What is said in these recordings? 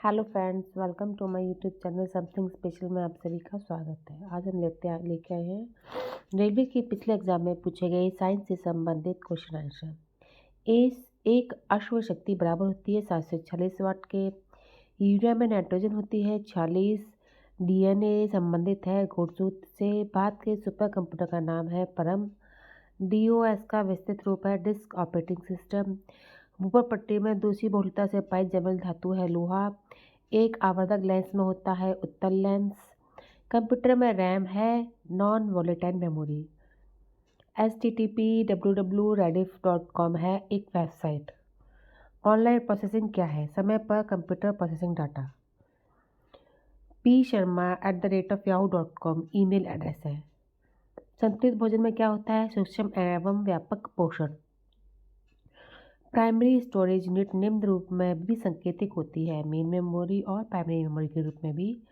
Hello friends, welcome to my YouTube channel something special में आप सभी का स्वागत है। आज हम लेके आए हैं रेलवे के पिछले एग्जाम में पूछे गए साइंस से संबंधित क्वेश्चन आंसर। एक अश्व शक्ति बराबर होती है 746 वाट के। यूरिया में नाइट्रोजन होती है 46। डीएनए संबंधित है गुणसूत्र से। भारत के सुपर कंप्यूटर का नाम है परम। डीओएस का विस्तृत रूप है डिस्क ऑपरेटिंग सिस्टम। ऊपर पट्टी में दूसरी बहुलता से पाई जमल धातु है लोहा। एक आवर्धक लेंस में होता है उत्तल लेंस। कंप्यूटर में रैम है नॉन वोलेटाइल मेमोरी। http://rediff.com है एक वेबसाइट। ऑनलाइन प्रोसेसिंग क्या है? समय पर computer processing data. psharma@yahoo.com email address है। संतुलित भोजन में क्या होता है? सूक्ष्म एवं व्यापक पोषण। प्राइमरी स्टोरेज यूनिट निम्न रूप में भी संकेतिक होती है, मेन मेमोरी और प्राइमरी मेमोरी के रूप में भी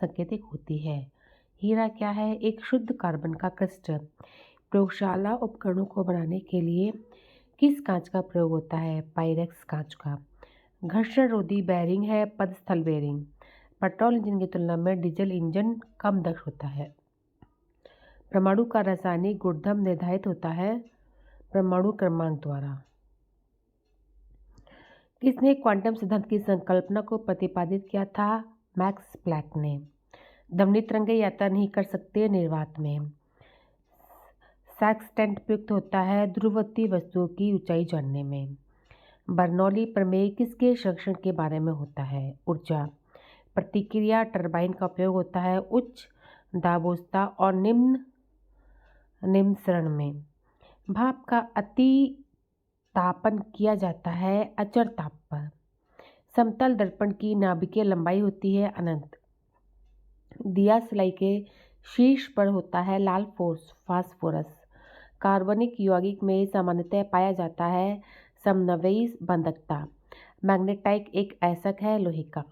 संकेतिक होती है। हीरा क्या है? एक शुद्ध कार्बन का क्रिस्टल। प्रयोगशाला उपकरणों को बनाने के लिए किस कांच का प्रयोग होता है? पाइरेक्स कांच का। घर्षण रोधी बेयरिंग है पदस्थल बेयरिंग। पेट्रोल इंजन की तुलना में डीजल इंजन कम दक्ष होता है। परमाणु का रासायनिक गुणधर्म निर्धारित होता है परमाणु क्रमांक द्वारा। किसने क्वांटम सिद्धांत की संकल्पना को प्रतिपादित किया था? मैक्स प्लैंक ने। ध्वनि तरंगे यात्रा नहीं कर सकते निर्वात में। सेक्सटेंट प्रयुक्त होता है ध्रुववर्ती वस्तुओं की ऊंचाई जानने में। बर्नौली प्रमेय किसके संरक्षण के बारे में होता है? ऊर्जा। प्रतिक्रिया टरबाइन का उपयोग होता है उच्च दाबोचता और निम्न चरण में। भाप का अति तापन किया जाता है अचर ताप पर। समतल दर्पण की नाभिकीय लंबाई होती है अनंत। दिया सिलाई के शीर्ष पर होता है लाल फास्फोरस। कार्बनिक यौगिक में सामान्यतः पाया जाता है समन्वयी बंधकता। मैग्नेटाइट एक ऐसक है लोहे का।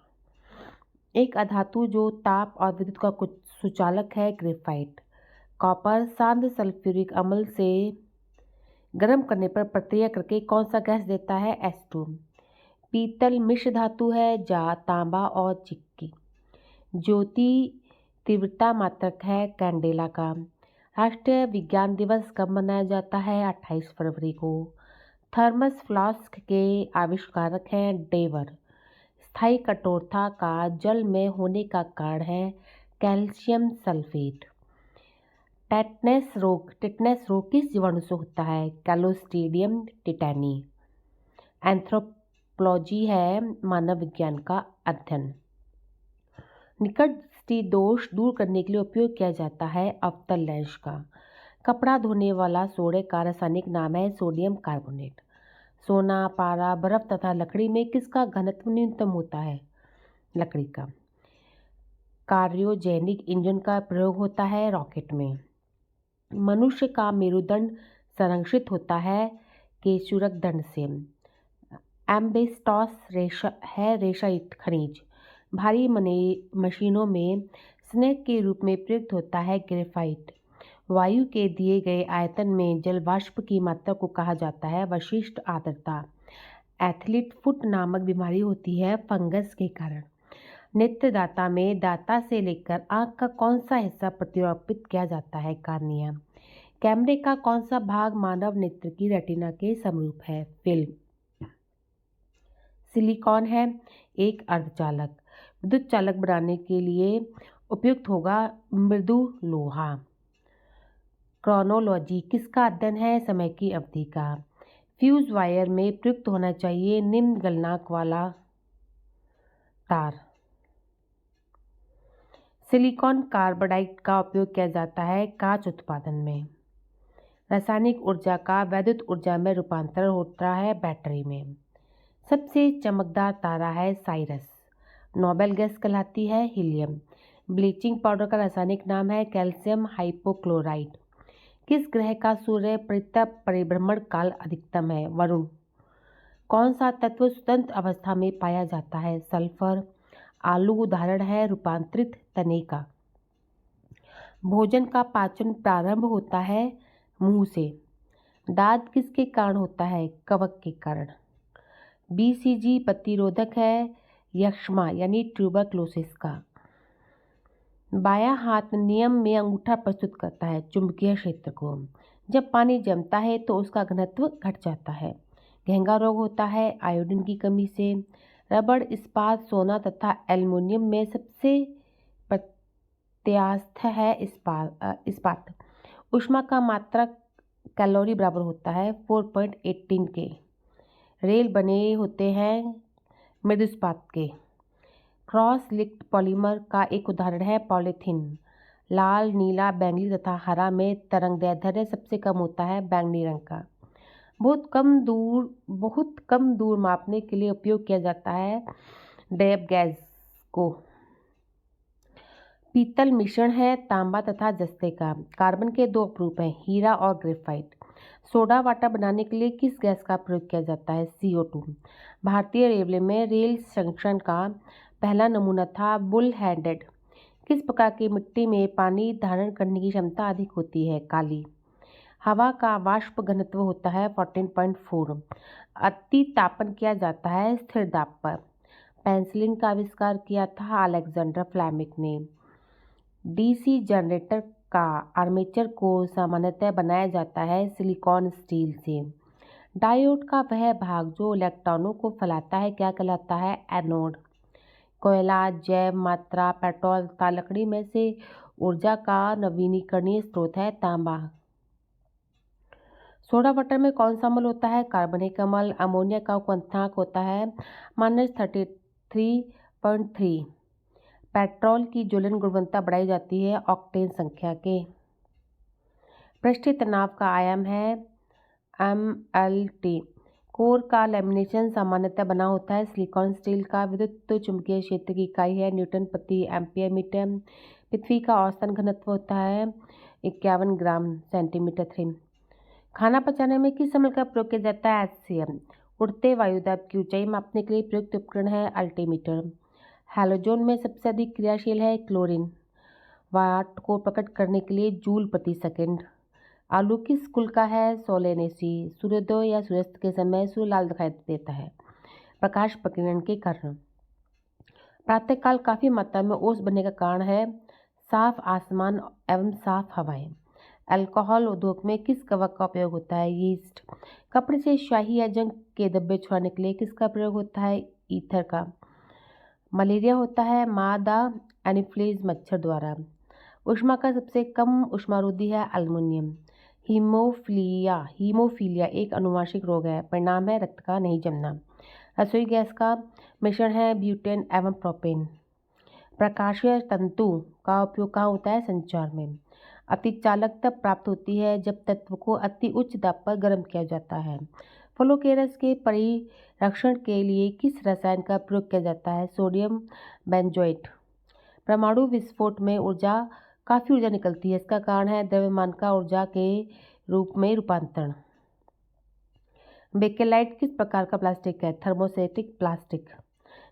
एक अधातु जो ताप और विद्युत का कुछ सुचालक है ग्रेफाइट। कॉपर सांद्र सल्फ्यूरिक अम्ल से गर्म करने पर प्रक्रिया करके कौन सा गैस देता है? H2। पीतल मिश्र धातु है तांबा और चिक्की। ज्योति तीव्रता मात्रक है कैंडेला का। राष्ट्रीय विज्ञान दिवस कब मनाया जाता है? 28 फरवरी को। थर्मस फ्लास्क के आविष्कारक हैं डेवर। स्थायी कठोरता का जल में होने का कारण है कैल्शियम सल्फेट। टिटनेस रोग किस जीवाणु से होता है? Clostridium tetani. एंथ्रोपोलॉजी है मानव विज्ञान का अध्ययन। निकट दृष्टि दोष दूर करने के लिए उपयोग किया जाता है अवतल लेंस का। कपड़ा धोने वाला सोडे का रासायनिक नाम है सोडियम कार्बोनेट। सोना, पारा, बर्फ तथा लकड़ी में किसका घनत्व न्यूनतम होता है? लकड़ी का। कार्योजेनिक इंजन का प्रयोग होता है रॉकेट में। मनुष्य का मेरुदंड संरक्षित होता है केशुरक दंड से। एम्बेस्टॉस रेशायुक्त खनिज। भारी मशीनों में स्नेक के रूप में प्रयुक्त होता है ग्रेफाइट। वायु के दिए गए आयतन में जल वाष्प की मात्रा को कहा जाता है विशिष्ट आर्द्रता। एथलीट फुट नामक बीमारी होती है फंगस के कारण। नेत्रदाता में दाता से लेकर आंख का कौन सा हिस्सा प्रतिरोपित किया जाता है? कार्निया। कैमरे का कौन सा भाग मानव नेत्र की रेटिना के समरूप है? फिल्म। सिलिकॉन है एक अर्धचालक। विद्युत चालक बनाने के लिए उपयुक्त होगा मृदु लोहा। क्रोनोलॉजी किसका अध्ययन है? समय की अवधि का। फ्यूज वायर में प्रयुक्त होना चाहिए निम्न गलनांक वाला तार। सिलिकॉन कार्बाइड का उपयोग किया जाता है कांच उत्पादन में। रासायनिक ऊर्जा का वैद्युत ऊर्जा में रूपांतरण होता है बैटरी में। सबसे चमकदार तारा है साइरस। नोबेल गैस कहलाती है हीलियम। ब्लीचिंग पाउडर का रासायनिक नाम है कैल्शियम हाइपोक्लोराइड। किस ग्रह का सूर्य परिभ्रमण काल अधिकतम है? वरुण। कौन सा तत्व स्वतंत्र अवस्था में पाया जाता है? सल्फर। आलू उदाहरण है रूपांतरित तने का। भोजन का पाचन प्रारंभ होता है मुंह से। दाद किसके कारण होता है? कवक के कारण। बीसीजी प्रतिरोधक है यक्ष्मा यानी ट्यूबरक्लोसिस का। बायां हाथ नियम में अंगूठा प्रस्तुत करता है चुंबकीय क्षेत्र को। जब पानी जमता है तो उसका घनत्व घट जाता है। घेंगा रोग होता है आयोडीन की कमी से। रबड़, इस्पात, सोना तथा एल्युमिनियम में सबसे प्रत्यास्थ है इस्पात। ऊष्मा का मात्रक कैलोरी बराबर होता है 4.18 के। रेल बने होते हैं मृदु इस्पात के। क्रॉस लिंक्ड पॉलीमर का एक उदाहरण है पॉलीथीन। लाल, नीला, बैंगनी तथा हरा में तरंगदैर्ध्य सबसे कम होता है बैंगनी रंग का। बहुत कम दूर मापने के लिए उपयोग किया जाता है डेप गैज को। पीतल मिश्रण है तांबा तथा जस्ते का। कार्बन के दो अपरूप हैं, हीरा और ग्रेफाइट। सोडा वाटर बनाने के लिए किस गैस का प्रयोग किया जाता है? CO2। भारतीय रेलवे में रेल संरक्षण का पहला नमूना था बुल हैंडेड। किस प्रकार की मिट्टी में पानी धारण करने की क्षमता अधिक होती है? काली। हवा का वाष्प घनत्व होता है 14.4। अति तापन किया जाता है स्थिर दाब पर। पेंसिलिन का आविष्कार किया था अलेक्जेंडर फ्लेमिंग ने। DC जनरेटर का आर्मेचर को सामान्यतः बनाया जाता है सिलिकॉन स्टील से। डायोड का वह भाग जो इलेक्ट्रॉनों को फैलाता है क्या कहलाता है? एनोड। कोयला, जैव मात्रा, पेट्रोल तथा लकड़ी में से ऊर्जा का नवीनीकरणीय स्रोत है तांबा। सोडा वाटर में कौन सा अम्ल होता है? कार्बनिक अम्ल। अमोनिया का क्वथनांक होता है -33.3। पेट्रोल की ज्वलन गुणवत्ता बढ़ाई जाती है ऑक्टेन संख्या के। पृष्ठीय तनाव का आयाम है MLT। कोर का लैमिनेशन सामान्यतः बना होता है सिलिकॉन स्टील का। विद्युत चुंबकीय क्षेत्र की इकाई है न्यूटन प्रति एम्पियर मीटर। पृथ्वी का औसतन घनत्व होता है 51 ग्राम सेंटीमीटर। खाना पचाने में किस अम्ल का प्रयोग किया जाता है? HCl। उड़ते वायुदाब की ऊंचाई मापने के लिए प्रयुक्त उपकरण है अल्टीमीटर। हैलोजन में सबसे अधिक क्रियाशील है क्लोरीन। वाट को प्रकट करने के लिए जूल प्रति सेकंड। आलू किस कुल का है? सोलेनेसी। सूर्योदय या सूर्यास्त के समय सूर्य लाल दिखाई देता है प्रकाश प्रकीर्णन के कारण। प्रातःकाल काफी मात्रा में ओस बनने का कारण है साफ आसमान एवं साफ हवाएं। अल्कोहल उद्योग में किस कवक का उपयोग होता है? यीस्ट। कपड़े से स्याही या जंग के धब्बे छुड़ाने के लिए किसका प्रयोग होता है? ईथर का। मलेरिया होता है मादा एनोफिलीज मच्छर द्वारा। ऊष्मा का सबसे कम ऊष्मारोधी है एल्युमिनियम। हीमोफीलिया एक अनुवांशिक रोग है, परिणाम है रक्त का नहीं जमना। रसोई गैस का मिश्रण है ब्यूटेन एवं प्रोपेन। प्रकाशीय तंतु का उपयोग कहाँ होता है? संचार में। अतिचालक तब प्राप्त होती है जब तत्व को अति उच्च दाब पर गर्म किया जाता है। फलों के रस के परिरक्षण के लिए किस रसायन का प्रयोग किया जाता है? Sodium benzoate. परमाणु विस्फोट में काफी ऊर्जा निकलती है, इसका कारण है द्रव्यमान का ऊर्जा के रूप में रूपांतरण। बेकेलाइट किस प्रकार का प्लास्टिक है? Thermosetting plastic.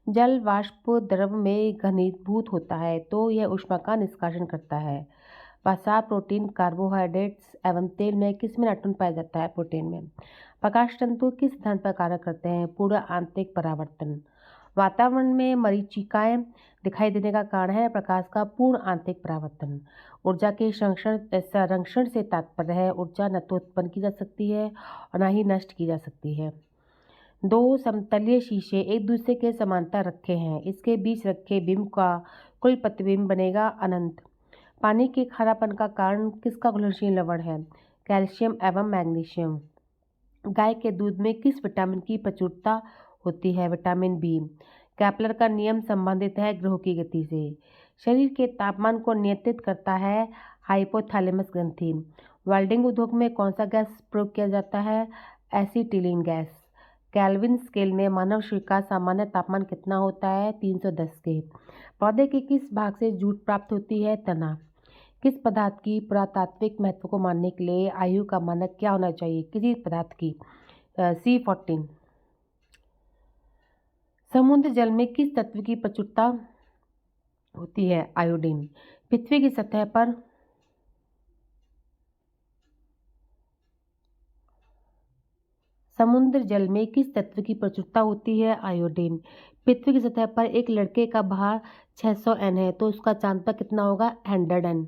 जल वाष्प द्रव में घनीभूत होता है तो यह ऊष्मा का निष्कासन करता है। वसा, प्रोटीन, कार्बोहाइड्रेट्स एवं तेल में किस में नाइट्रोजन पाया जाता है? प्रोटीन में। प्रकाश तंतु किस सिद्धांत पर कार्य करते हैं? पूर्ण आंतरिक परावर्तन। वातावरण में मरीचिकाएं दिखाई देने का कारण है प्रकाश का पूर्ण आंतरिक परावर्तन। ऊर्जा के संरक्षण से तात्पर्य है ऊर्जा न तो उत्पन्न की जा सकती है और न ही नष्ट की जा सकती है। दो समतलीय शीशे एक दूसरे के समांतर रखे हैं, इसके बीच रखे बिंब का कुल प्रतिबिंब बनेगा अनंत। पानी के खारापन का कारण किसका घुलनशील लवण है? कैल्शियम एवं मैग्नीशियम। गाय के दूध में किस विटामिन की प्रचुरता होती है? Vitamin B. कैपलर का नियम संबंधित है ग्रहों की गति से। शरीर के तापमान को नियंत्रित करता है हाइपोथैलेमस ग्रंथि। वेल्डिंग उद्योग में कौन सा गैस प्रयोग किया जाता है? Acetylene gas. केल्विन स्केल में मानव शरीर का सामान्य तापमान कितना होता है? 310 के। पौधे के किस भाग से जूट प्राप्त होती है? तना। किस पदार्थ की पुरातात्विक महत्व को मानने के लिए आयु का मानक क्या होना चाहिए? किसी पदार्थ की C14। समुद्र जल में किस तत्व की प्रचुरता होती है? आयोडीन। पृथ्वी की सतह पर समुद्र जल में किस तत्व की प्रचुरता होती है? आयोडीन। पृथ्वी की सतह पर एक लड़के का भार 600 n है तो उसका चांद पर कितना होगा 100 n।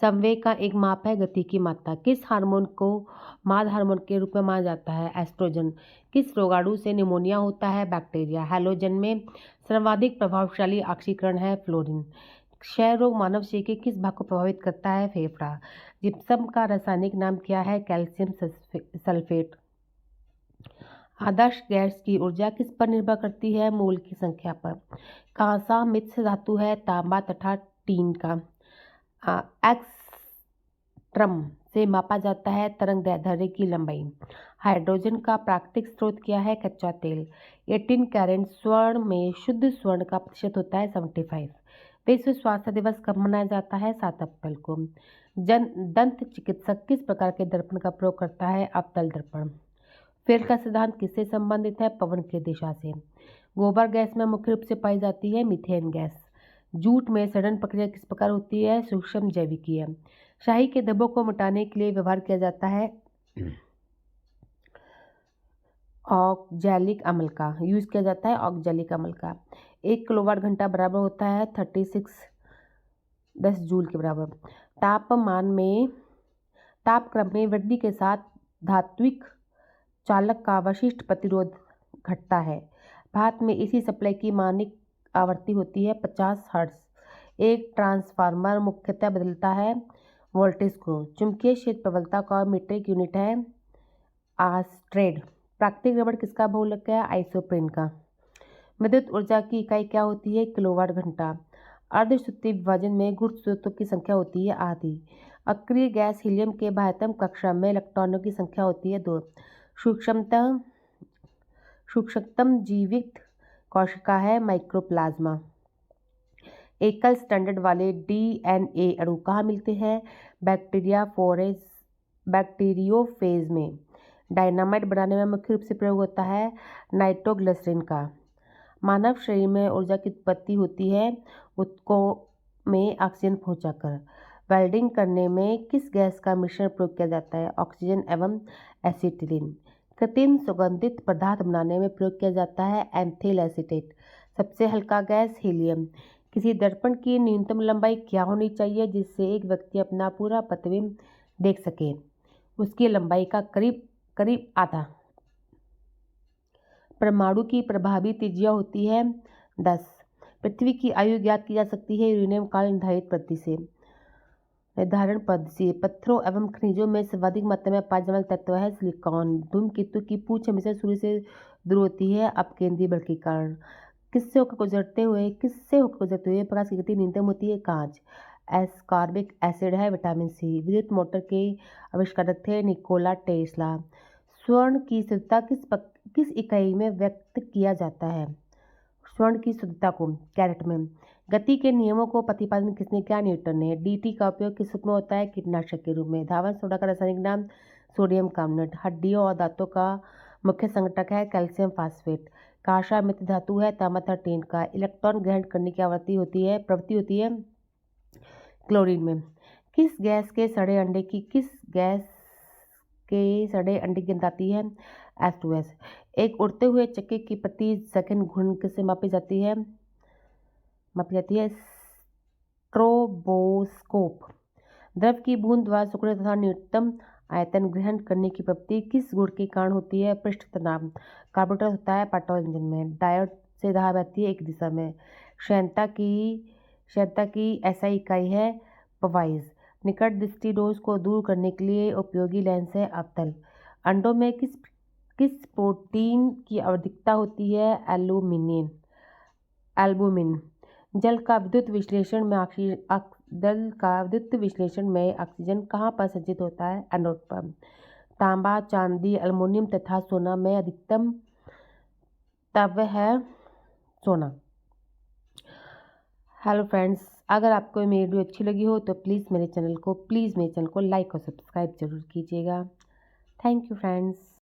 संवेग का एक माप है गति की मात्रा। किस हार्मोन को माद हार्मोन के रूप में माना जाता है एस्ट्रोजन। किस रोगाणु से निमोनिया होता है बैक्टीरिया। हैलोजन में सर्वाधिक प्रभावशाली ऑक्सीकरण है फ्लोरीन। क्षय रोग मानव शरीर के किस भाग को प्रभावित करता है फेफड़ा। जिप्सम का रासायनिक नाम क्या है कैल्शियम सल्फेट। आदर्श गैस की ऊर्जा किस पर निर्भर करती है मूल की संख्या पर। कांसा मिश्र धातु है तांबा तथा टीन का। एक्सट्रम से मापा जाता है तरंग दैर्ध्य की लंबाई। हाइड्रोजन का प्राकृतिक स्रोत क्या है कच्चा तेल। 18 कैरेट स्वर्ण में शुद्ध स्वर्ण का प्रतिशत होता है 75। विश्व स्वास्थ्य दिवस कब मनाया जाता है 7 अप्रैल को। दंत चिकित्सक किस प्रकार के दर्पण का प्रयोग करता है अवतल दर्पण। फेल का सिद्धांत किससे संबंधित है पवन की दिशा से। गोबर गैस में मुख्य रूप से पाई जाती है मीथेन गैस। जूट में सड़न प्रक्रिया किस प्रकार होती है सूक्ष्म जैविकीय। शाही के धब्बों को मिटाने के लिए व्यवहार किया जाता है ऑक्जैलिक अम्ल का यूज किया जाता है ऑक्जैलिक अम्ल का। 1 किलोवाट घंटा बराबर होता है 10 जूल के बराबर। तापक्रम में वृद्धि के साथ धात्विक चालक का वशिष्ठ प्रतिरोध घटता है। भारत में इसी सप्लाई की मानक आवृत्ति होती है 50 हर्ट्ज। एक ट्रांसफार्मर मुख्यतः बदलता है वोल्टेज को। चुंबकीय क्षेत्र प्रबलता का मीट्रिक यूनिट है आस्ट्रेड। प्राकृतिक रबड़ किसका बहुलक है आइसोप्रीन का। विद्युत ऊर्जा की इकाई क्या होती है किलोवाट घंटा। अर्धश्रुति विभाजन में गुण स्रोतों की संख्या होती है आधी। अक्रिय गैस हीलियम के बाह्यतम कक्षा में इलेक्ट्रॉनों की संख्या होती है 2। सूक्ष्मतम जीवित कोशिका है माइक्रोप्लाज्मा। एकल स्टैंडर्ड वाले डीएनए अणु कहाँ मिलते हैं बैक्टीरियोफेज में। डायनामाइट बनाने में मुख्य रूप से प्रयोग होता है नाइट्रोग्लिसरीन का। मानव शरीर में ऊर्जा की उत्पत्ति होती है ऊतकों में ऑक्सीजन पहुंचाकर। वेल्डिंग करने में किस गैस का मिश्रण प्रयोग किया जाता है ऑक्सीजन एवं एसिटिलीन। कृत्रिम सुगंधित पदार्थ बनाने में प्रयोग किया जाता है एंथिल एसीटेट। सबसे हल्का गैस हीलियम। किसी दर्पण की न्यूनतम लंबाई क्या होनी चाहिए जिससे एक व्यक्ति अपना पूरा प्रतिबिंब देख सके। उसकी लंबाई का करीब आधा। परमाणु की प्रभावी त्रिज्या होती है 10। पृथ्वी की आयु ज्ञात की जा सकती है यूरेनियम काल निर्धारण पद्धति से। पत्थरों एवं खनिजों में सर्वाधिक मात्रा में पाया जाने वाला तत्व है सिलिकॉन। धूमकेतु की पूंछ हमेशा सूर्य से दूर होती है अपकेंद्रीय बल के कारण। किससे होकर गुजरते हुए प्रकाश की गति न्यूनतम होती है कांच। एस्कॉर्बिक एसिड है विटामिन सी। विद्युत मोटर के आविष्कारक थे निकोला टेस्ला। स्वर्ण की शुद्धता किस इकाई में व्यक्त किया जाता है स्वर्ण की शुद्धता को कैरेट में। गति के नियमों को प्रतिपादन किसने किया न्यूटन ने। डीटी का उपयोग किस रूप में होता है कीटनाशक के रूप में। धावन सोडा का रासायनिक नाम सोडियम कार्बोनेट। हड्डियों और दांतों का मुख्य संघटक है कैल्शियम फास्फेट। कांसा मित्र धातु है तांबा तथा टीन का। इलेक्ट्रॉन ग्रहण करने की प्रवृत्ति होती है क्लोरीन में। किस गैस के सड़े अंडे की गिनती आती है S2S। एक उड़ते हुए चक्के की प्रति सेकंड घूर्णन किससे मापी जाती है स्ट्रोबोस्कोप। द्रव की बूंद द्वारा सिकुड़ने तथा न्यूनतम आयतन ग्रहण करने की प्रवृत्ति किस गुण के कारण होती है पृष्ठ तनाव। कार्बोरेटर होता है पेट्रोल इंजन में। डायोड से धारा बहती है एक दिशा में। श्यानता की SI इकाई है पवाइज। निकट दृष्टि दोष को दूर करने के लिए उपयोगी लेंस है अवतल। अंडों में किस प्रोटीन की आवश्यकता होती है एल्बुमिन। जल का विद्युत विश्लेषण में ऑक्सीजन कहाँ पर संचित होता है एनोड पर। तांबा चांदी एल्युमिनियम तथा सोना में अधिकतम तत्व है सोना। हेलो फ्रेंड्स, अगर आपको मेरी वीडियो अच्छी लगी हो तो प्लीज़ मेरे चैनल को लाइक और सब्सक्राइब जरूर कीजिएगा। Thank you friends.